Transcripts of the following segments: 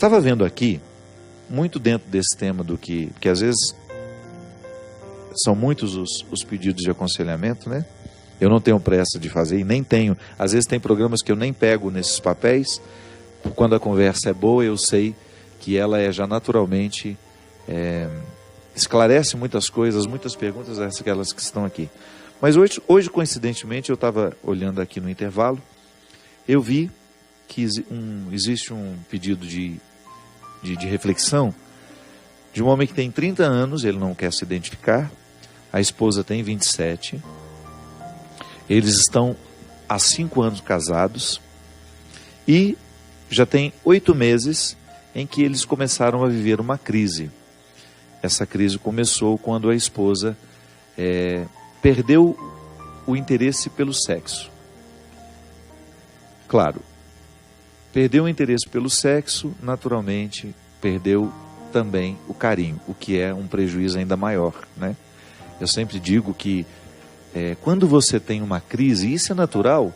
Estava vendo aqui, muito dentro desse tema do que às vezes são muitos os pedidos de aconselhamento, né? Eu não tenho pressa de fazer e nem tenho. Às vezes tem programas que eu nem pego nesses papéis. Quando a conversa é boa, eu sei que ela é já naturalmente, esclarece muitas coisas, muitas perguntas, aquelas que estão aqui. Mas hoje coincidentemente, eu estava olhando aqui no intervalo, eu vi que existe um pedido de reflexão de um homem que tem 30 anos, ele não quer se identificar, a esposa tem 27, eles estão há 5 anos casados e já tem 8 meses em que eles começaram a viver uma crise. Essa crise começou quando a esposa perdeu o interesse pelo sexo. Claro, perdeu o interesse pelo sexo, naturalmente perdeu também o carinho, o que é um prejuízo ainda maior, né? Eu sempre digo que quando você tem uma crise, isso é natural,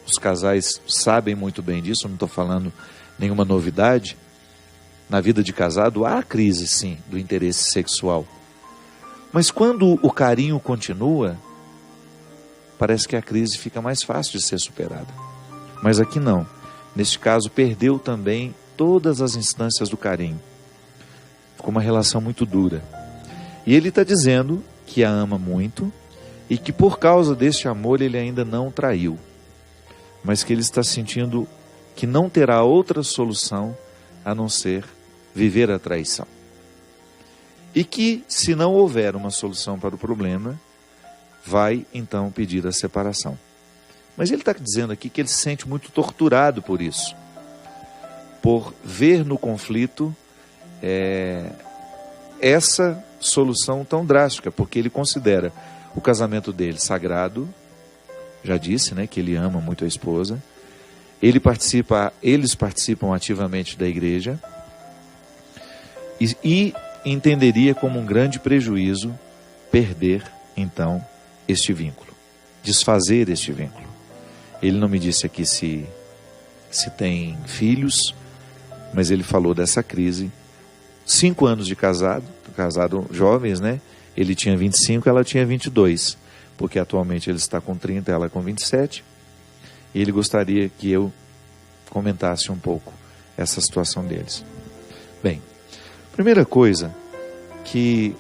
os casais sabem muito bem disso, eu não estou falando nenhuma novidade. Na vida de casado há crise, sim, do interesse sexual. Mas quando o carinho continua, parece que a crise fica mais fácil de ser superada. Mas aqui não. Neste caso, perdeu também todas as instâncias do carinho. Ficou uma relação muito dura. E ele está dizendo que a ama muito e que por causa deste amor ele ainda não traiu. Mas que ele está sentindo que não terá outra solução a não ser viver a traição. E que, se não houver uma solução para o problema, vai então pedir a separação. Mas ele está dizendo aqui que ele se sente muito torturado por isso, por ver no conflito essa solução tão drástica, porque ele considera o casamento dele sagrado, já disse, né, que ele ama muito a esposa, eles participam ativamente da igreja, e entenderia como um grande prejuízo perder, então, este vínculo, desfazer este vínculo. Ele não me disse aqui se tem filhos, mas ele falou dessa crise. 5 anos de casado jovens, né? Ele tinha 25, ela tinha 22, porque atualmente ele está com 30, ela com 27, e ele gostaria que eu comentasse um pouco essa situação deles. Bem, primeira coisa, que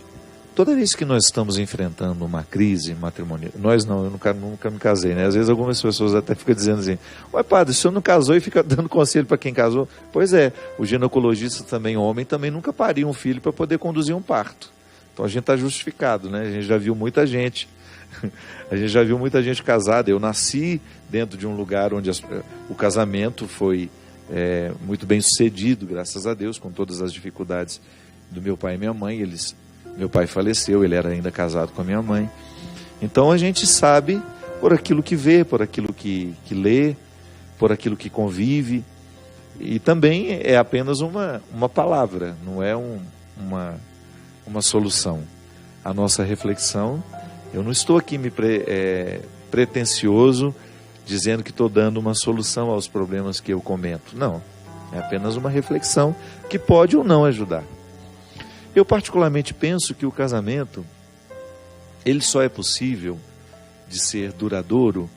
toda vez que nós estamos enfrentando uma crise matrimonial, nós não, eu nunca me casei, né? Às vezes algumas pessoas até ficam dizendo assim, ué padre, o senhor não casou e fica dando conselho para quem casou? Pois é, o ginecologista também, homem, também nunca pariu um filho para poder conduzir um parto. Então a gente está justificado, né? A gente já viu muita gente casada. Eu nasci dentro de um lugar onde o casamento foi muito bem sucedido, graças a Deus, com todas as dificuldades do meu pai e minha mãe. Meu pai faleceu, ele era ainda casado com a minha mãe. Então a gente sabe por aquilo que vê, por aquilo que lê, por aquilo que convive. E também é apenas uma palavra, não é uma solução. A nossa reflexão, eu não estou aqui pretensioso, dizendo que estou dando uma solução aos problemas que eu comento. Não, é apenas uma reflexão que pode ou não ajudar. Eu particularmente penso que o casamento, ele só é possível de ser duradouro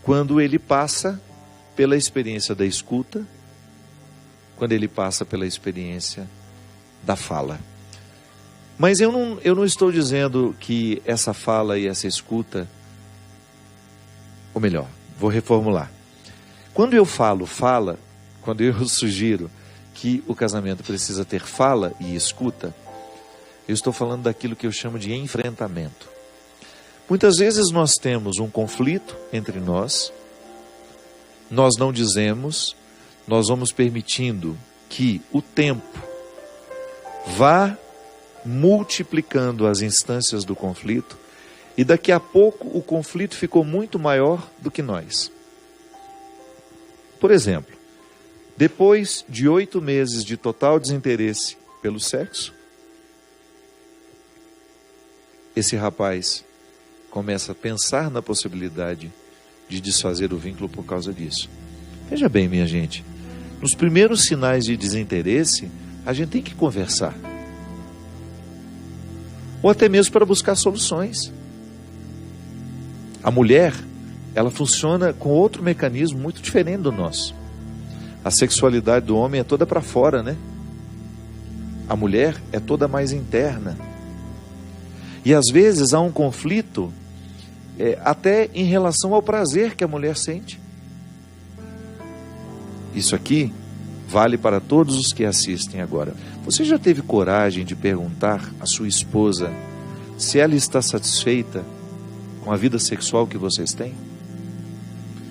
quando ele passa pela experiência da escuta, quando ele passa pela experiência da fala. Mas eu não estou dizendo que essa fala e essa escuta, ou melhor, vou reformular. Quando eu quando eu sugiro que o casamento precisa ter fala e escuta, eu estou falando daquilo que eu chamo de enfrentamento. Muitas vezes nós temos um conflito entre nós não dizemos, nós vamos permitindo que o tempo vá multiplicando as instâncias do conflito, e daqui a pouco o conflito ficou muito maior do que nós. Por exemplo, depois de 8 meses de total desinteresse pelo sexo, esse rapaz começa a pensar na possibilidade de desfazer o vínculo por causa disso. Veja bem, minha gente, Nos primeiros sinais de desinteresse, a gente tem que conversar. Ou até mesmo para buscar soluções. A mulher, ela funciona com outro mecanismo muito diferente do nosso. A sexualidade do homem é toda para fora, né? A mulher é toda mais interna. E às vezes há um conflito até em relação ao prazer que a mulher sente. Isso aqui vale para todos os que assistem agora. Você já teve coragem de perguntar à sua esposa se ela está satisfeita com a vida sexual que vocês têm?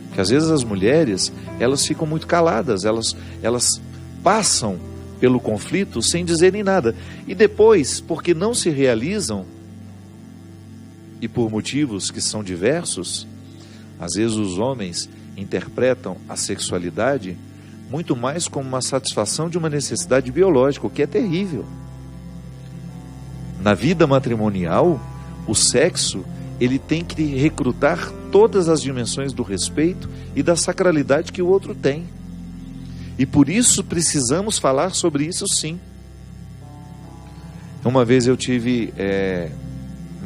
Porque às vezes as mulheres, elas ficam muito caladas, elas passam pelo conflito sem dizerem nada. E depois, porque não se realizam, e por motivos que são diversos, às vezes os homens interpretam a sexualidade muito mais como uma satisfação de uma necessidade biológica, o que é terrível. Na vida matrimonial, o sexo, ele tem que recrutar todas as dimensões do respeito e da sacralidade que o outro tem. E por isso precisamos falar sobre isso, sim. Uma vez eu tive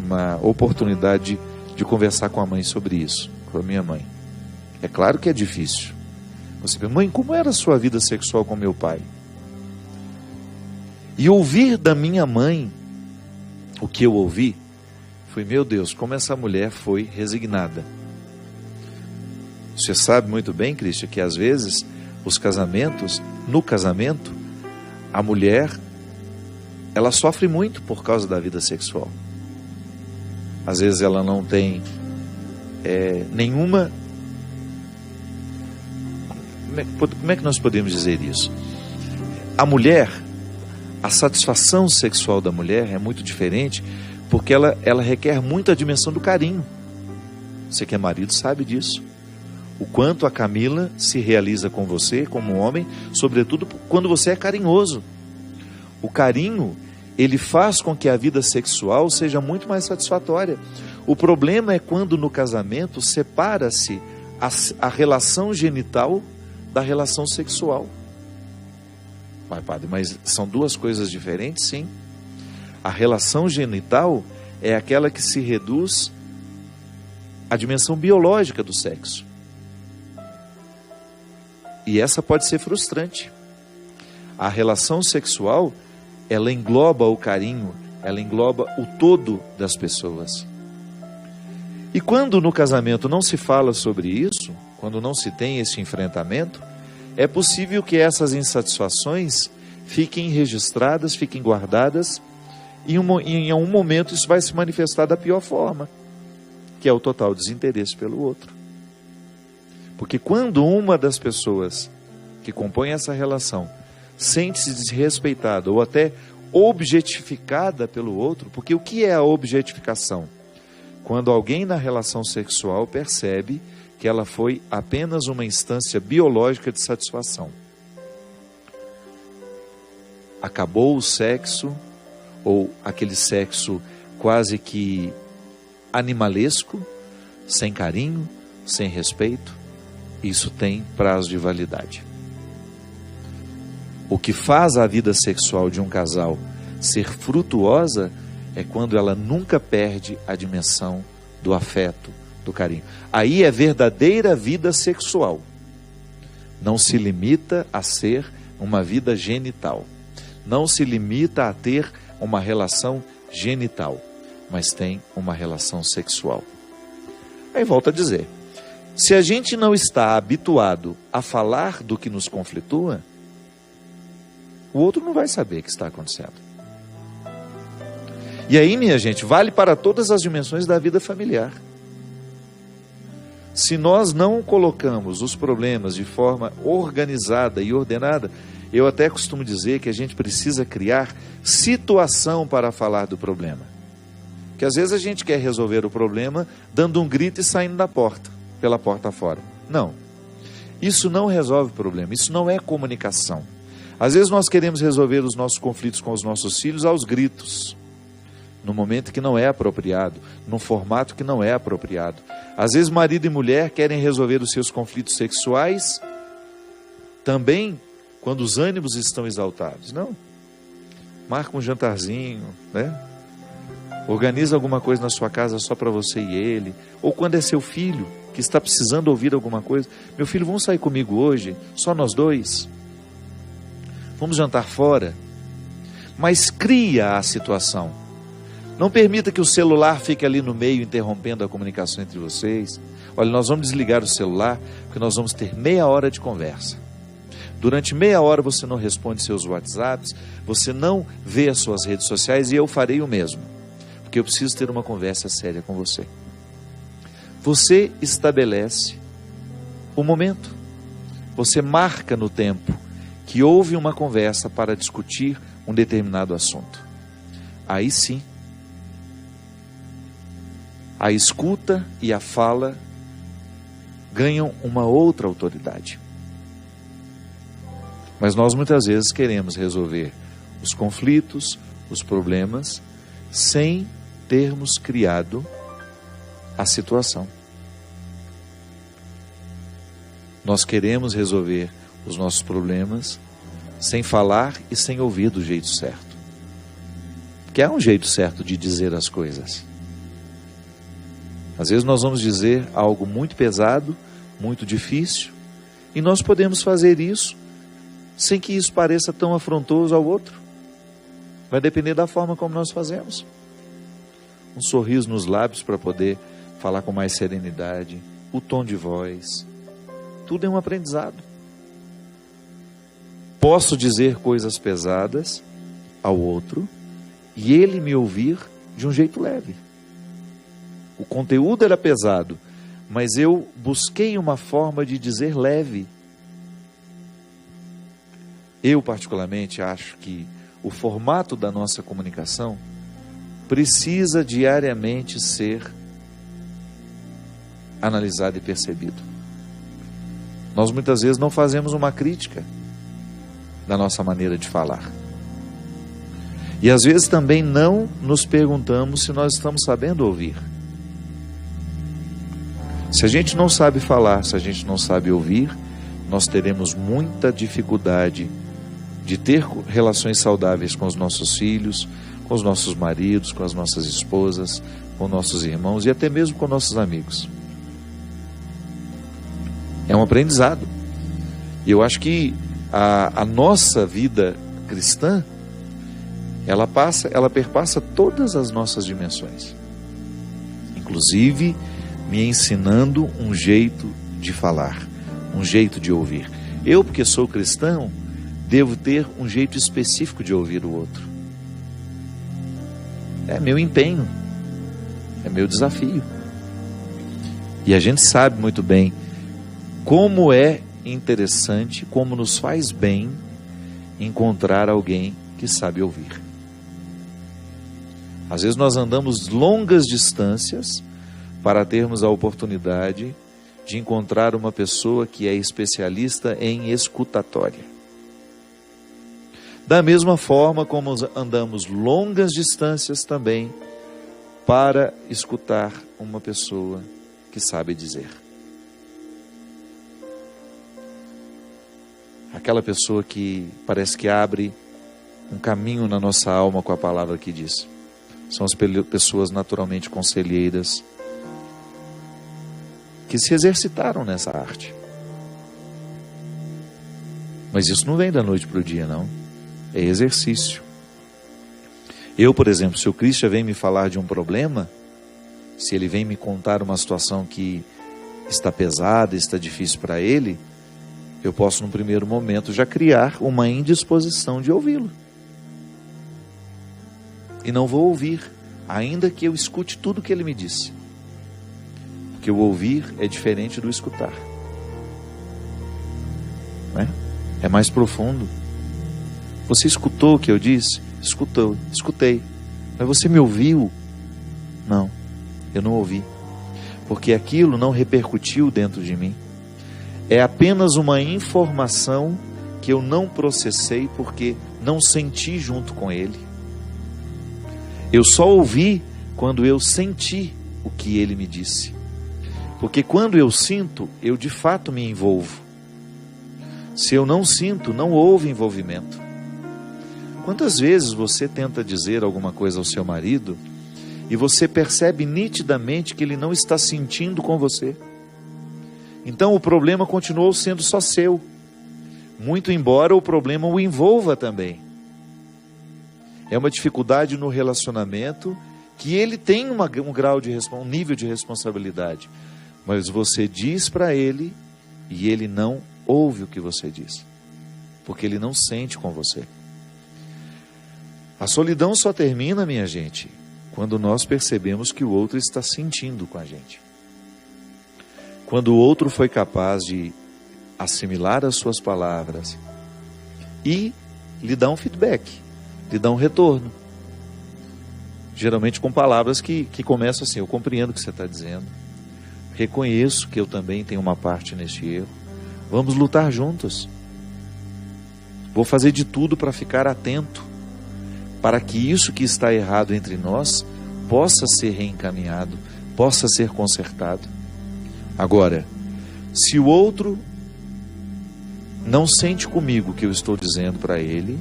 uma oportunidade de conversar com a mãe sobre isso, com a minha mãe. É claro que é difícil. Você pergunta: mãe, como era a sua vida sexual com meu pai? E ouvir da minha mãe o que eu ouvi foi: meu Deus, como essa mulher foi resignada. Você sabe muito bem, Cristian, que às vezes no casamento, a mulher, ela sofre muito por causa da vida sexual. Às vezes ela não tem nenhuma... Como é que nós podemos dizer isso? A mulher, a satisfação sexual da mulher é muito diferente, porque ela requer muito a dimensão do carinho. Você que é marido sabe disso. O quanto a Camila se realiza com você como homem, sobretudo quando você é carinhoso. O carinho, ele faz com que a vida sexual seja muito mais satisfatória. O problema é quando no casamento separa-se a relação genital da relação sexual. Padre, mas são duas coisas diferentes? Sim. A relação genital é aquela que se reduz à dimensão biológica do sexo. E essa pode ser frustrante. A relação sexual, ela engloba o carinho, ela engloba o todo das pessoas. E quando no casamento não se fala sobre isso, quando não se tem esse enfrentamento, é possível que essas insatisfações fiquem registradas, fiquem guardadas, e em algum momento isso vai se manifestar da pior forma, que é o total desinteresse pelo outro. Porque quando uma das pessoas que compõem essa relação sente-se desrespeitada ou até objetificada pelo outro, porque o que é a objetificação? Quando alguém na relação sexual percebe que ela foi apenas uma instância biológica de satisfação. Acabou o sexo, ou aquele sexo quase que animalesco, sem carinho, sem respeito, isso tem prazo de validade. O que faz a vida sexual de um casal ser frutuosa é quando ela nunca perde a dimensão do afeto, do carinho. Aí é verdadeira vida sexual. Não se limita a ser uma vida genital. Não se limita a ter uma relação genital, mas tem uma relação sexual. Aí volta a dizer, se a gente não está habituado a falar do que nos conflitua, o outro não vai saber o que está acontecendo. E aí, minha gente, vale para todas as dimensões da vida familiar. Se nós não colocamos os problemas de forma organizada e ordenada, eu até costumo dizer que a gente precisa criar situação para falar do problema. Porque às vezes a gente quer resolver o problema dando um grito e saindo da porta, pela porta fora. Não. Isso não resolve o problema, isso não é comunicação. Às vezes nós queremos resolver os nossos conflitos com os nossos filhos aos gritos, no momento que não é apropriado, num formato que não é apropriado. Às vezes marido e mulher querem resolver os seus conflitos sexuais também quando os ânimos estão exaltados. Não. Marca um jantarzinho, né? Organiza alguma coisa na sua casa só para você e ele. Ou quando é seu filho que está precisando ouvir alguma coisa. Meu filho, vamos sair comigo hoje? Só nós dois? Vamos jantar fora? Mas cria a situação. Não permita que o celular fique ali no meio, interrompendo a comunicação entre vocês. Olha, nós vamos desligar o celular, porque nós vamos ter meia hora de conversa. Durante meia hora você não responde seus WhatsApps, você não vê as suas redes sociais, e eu farei o mesmo, porque eu preciso ter uma conversa séria com você. Você estabelece o momento. Você marca no tempo que houve uma conversa para discutir um determinado assunto. Aí sim, a escuta e a fala ganham uma outra autoridade. Mas nós muitas vezes queremos resolver os conflitos, os problemas, sem termos criado a situação. Nós queremos resolver os nossos problemas sem falar e sem ouvir do jeito certo. Porque há um jeito certo de dizer as coisas. Às vezes nós vamos dizer algo muito pesado, muito difícil, e nós podemos fazer isso sem que isso pareça tão afrontoso ao outro. Vai depender da forma como nós fazemos. Um sorriso nos lábios para poder falar com mais serenidade, o tom de voz, tudo é um aprendizado. Posso dizer coisas pesadas ao outro e ele me ouvir de um jeito leve. O conteúdo era pesado, mas eu busquei uma forma de dizer leve. Eu, particularmente, acho que o formato da nossa comunicação precisa diariamente ser analisado e percebido. Nós muitas vezes não fazemos uma crítica da nossa maneira de falar. E às vezes também não nos perguntamos se nós estamos sabendo ouvir. Se a gente não sabe falar, se a gente não sabe ouvir, nós teremos muita dificuldade de ter relações saudáveis com os nossos filhos, com os nossos maridos, com as nossas esposas, com nossos irmãos e até mesmo com nossos amigos. É um aprendizado. E eu acho que a nossa vida cristã, ela perpassa todas as nossas dimensões. Inclusive, me ensinando um jeito de falar, um jeito de ouvir. Eu, porque sou cristão, devo ter um jeito específico de ouvir o outro. É meu empenho, é meu desafio. E a gente sabe muito bem como é interessante, como nos faz bem encontrar alguém que sabe ouvir. Às vezes nós andamos longas distâncias para termos a oportunidade de encontrar uma pessoa que é especialista em escutatória. Da mesma forma como andamos longas distâncias também para escutar uma pessoa que sabe dizer. Aquela pessoa que parece que abre um caminho na nossa alma com a palavra que diz. São as pessoas naturalmente conselheiras, que se exercitaram nessa arte. Mas isso não vem da noite para o dia, não. É exercício. Eu, por exemplo, se o Cristian vem me falar de um problema, se ele vem me contar uma situação que está pesada, está difícil para ele, eu posso, num primeiro momento, já criar uma indisposição de ouvi-lo. E não vou ouvir, ainda que eu escute tudo o que ele me disse. Porque o ouvir é diferente do escutar. Né? É mais profundo. Você escutou o que eu disse? Escutei. Mas você me ouviu? Não, eu não ouvi. Porque aquilo não repercutiu dentro de mim. É apenas uma informação que eu não processei porque não senti junto com ele. Eu só ouvi quando eu senti o que ele me disse. Porque quando eu sinto, eu de fato me envolvo. Se eu não sinto, não houve envolvimento. Quantas vezes você tenta dizer alguma coisa ao seu marido e você percebe nitidamente que ele não está sentindo com você? Então o problema continuou sendo só seu, muito embora o problema o envolva também. É uma dificuldade no relacionamento que ele tem um grau de um nível de responsabilidade, mas você diz para ele e ele não ouve o que você diz, porque ele não sente com você. A solidão só termina, minha gente, quando nós percebemos que o outro está sentindo com a gente. Quando o outro foi capaz de assimilar as suas palavras e lhe dar um feedback, lhe dar um retorno. Geralmente com palavras que começam assim: eu compreendo o que você está dizendo, reconheço que eu também tenho uma parte neste erro, vamos lutar juntos. Vou fazer de tudo para ficar atento, para que isso que está errado entre nós possa ser reencaminhado, possa ser consertado. Agora, se o outro não sente comigo o que eu estou dizendo para ele,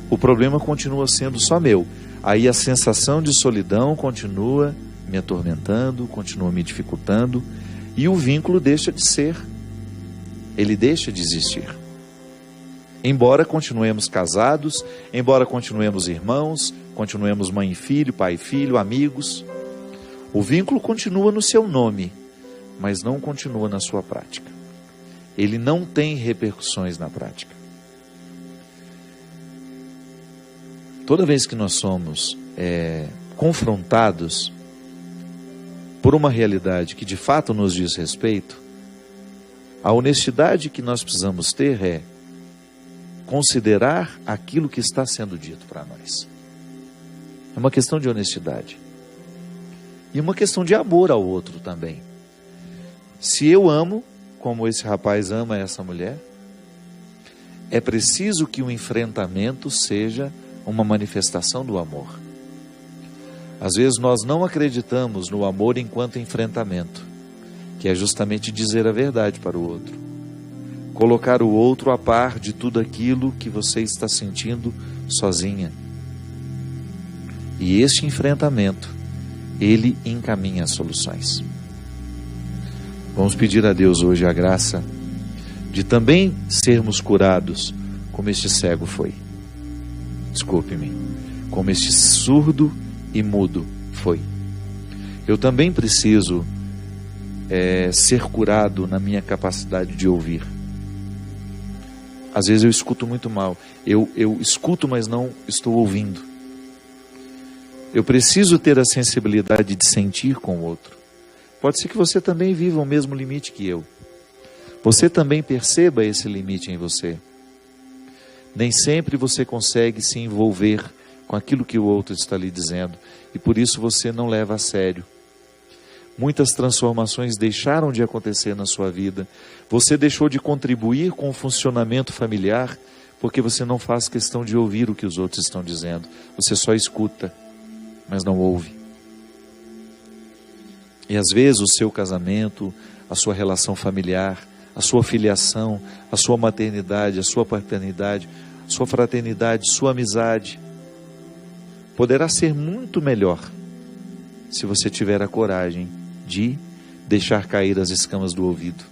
o problema continua sendo só meu. Aí a sensação de solidão continua me atormentando, continua me dificultando, e o vínculo deixa de ser, ele deixa de existir. Embora continuemos casados, embora continuemos irmãos, continuemos mãe e filho, pai e filho, amigos, o vínculo continua no seu nome, mas não continua na sua prática. Ele não tem repercussões na prática. Toda vez que nós somos confrontados por uma realidade que de fato nos diz respeito, a honestidade que nós precisamos ter é considerar aquilo que está sendo dito para nós. É uma questão de honestidade. E uma questão de amor ao outro também. Se eu amo, como esse rapaz ama essa mulher, é preciso que o enfrentamento seja uma manifestação do amor. Às vezes nós não acreditamos no amor enquanto enfrentamento, que é justamente dizer a verdade para o outro. Colocar o outro a par de tudo aquilo que você está sentindo sozinha. E este enfrentamento, ele encaminha as soluções. Vamos pedir a Deus hoje a graça de também sermos curados como este cego foi. Desculpe-me, como este surdo e mudo foi. Eu também preciso ser curado na minha capacidade de ouvir. Às vezes eu escuto muito mal. Eu escuto, mas não estou ouvindo. Eu preciso ter a sensibilidade de sentir com o outro. Pode ser que você também viva o mesmo limite que eu. Você também perceba esse limite em você. Nem sempre você consegue se envolver com aquilo que o outro está lhe dizendo, e por isso você não leva a sério. Muitas transformações deixaram de acontecer na sua vida. Você deixou de contribuir com o funcionamento familiar porque você não faz questão de ouvir o que os outros estão dizendo. Você só escuta, mas não ouve. E às vezes o seu casamento, a sua relação familiar, a sua filiação, a sua maternidade, a sua paternidade, a sua fraternidade, sua amizade, poderá ser muito melhor se você tiver a coragem de deixar cair as escamas do ouvido.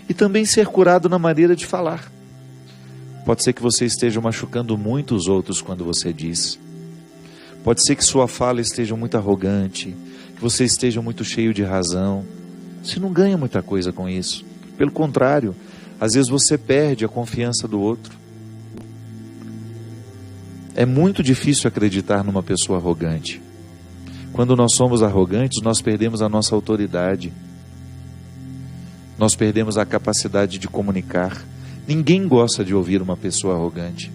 E também ser curado na maneira de falar. Pode ser que você esteja machucando muito os outros quando você diz. Pode ser que sua fala esteja muito arrogante, que você esteja muito cheio de razão. Você não ganha muita coisa com isso. Pelo contrário, às vezes você perde a confiança do outro. É muito difícil acreditar numa pessoa arrogante. Quando nós somos arrogantes, nós perdemos a nossa autoridade. Nós perdemos a capacidade de comunicar. Ninguém gosta de ouvir uma pessoa arrogante.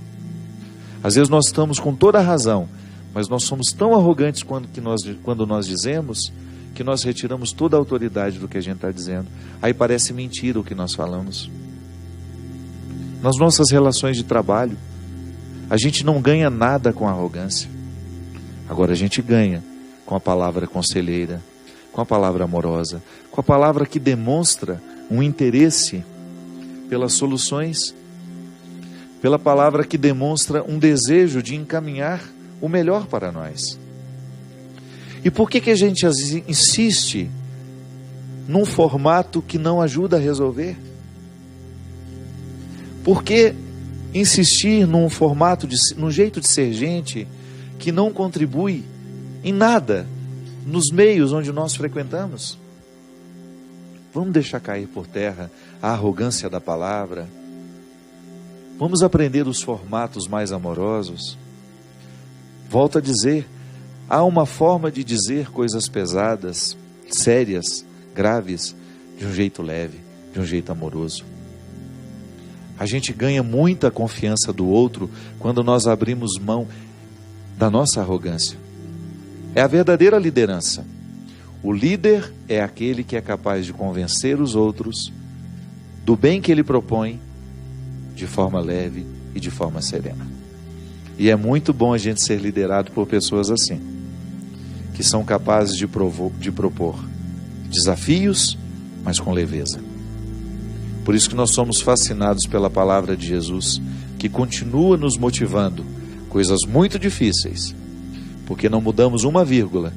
Às vezes nós estamos com toda a razão, mas nós somos tão arrogantes quando nós dizemos, que nós retiramos toda a autoridade do que a gente está dizendo. Aí parece mentira o que nós falamos. Nas nossas relações de trabalho, a gente não ganha nada com a arrogância. Agora a gente ganha com a palavra conselheira, com a palavra amorosa, com a palavra que demonstra um interesse pelas soluções, pela palavra que demonstra um desejo de encaminhar o melhor para nós. E por que a gente insiste num formato que não ajuda a resolver? Por que insistir num formato, num jeito de ser gente que não contribui em nada nos meios onde nós frequentamos? Vamos deixar cair por terra a arrogância da palavra. Vamos aprender os formatos mais amorosos. Volto a dizer, há uma forma de dizer coisas pesadas, sérias, graves, de um jeito leve, de um jeito amoroso. A gente ganha muita confiança do outro quando nós abrimos mão da nossa arrogância. É a verdadeira liderança. O líder é aquele que é capaz de convencer os outros do bem que ele propõe de forma leve e de forma serena. E é muito bom a gente ser liderado por pessoas assim, que são capazes de propor desafios, mas com leveza. Por isso que nós somos fascinados pela palavra de Jesus, que continua nos motivando, coisas muito difíceis, porque não mudamos uma vírgula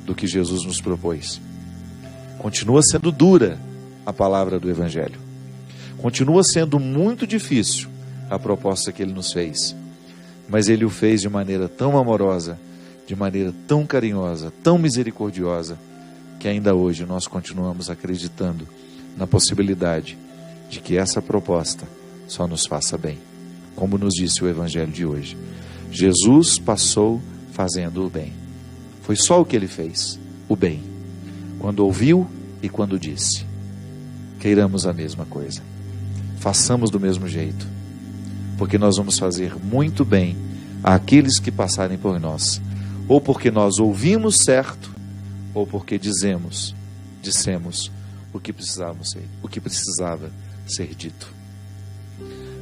do que Jesus nos propôs. Continua sendo dura a palavra do Evangelho. Continua sendo muito difícil a proposta que Ele nos fez. Mas Ele o fez de maneira tão amorosa, de maneira tão carinhosa, tão misericordiosa, que ainda hoje nós continuamos acreditando na possibilidade de que essa proposta só nos faça bem. Como nos disse o Evangelho de hoje, Jesus passou fazendo o bem. Foi só o que Ele fez, o bem, quando ouviu e quando disse. Queiramos a mesma coisa, façamos do mesmo jeito, porque nós vamos fazer muito bem àqueles que passarem por nós, ou porque nós ouvimos certo, ou porque dissemos o que precisava ser dito.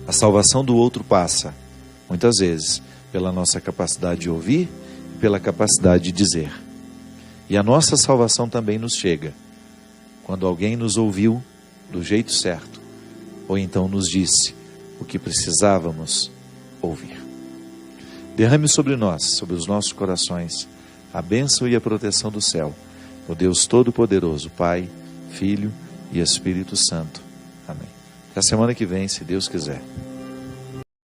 A salvação do outro passa, muitas vezes, pela nossa capacidade de ouvir e pela capacidade de dizer. E a nossa salvação também nos chega quando alguém nos ouviu do jeito certo, ou então nos disse o que precisávamos ouvir. Derrame sobre nós, sobre os nossos corações, a bênção e a proteção do céu, o Deus Todo-Poderoso, Pai, Filho e Espírito Santo. Amém. Até a semana que vem, se Deus quiser.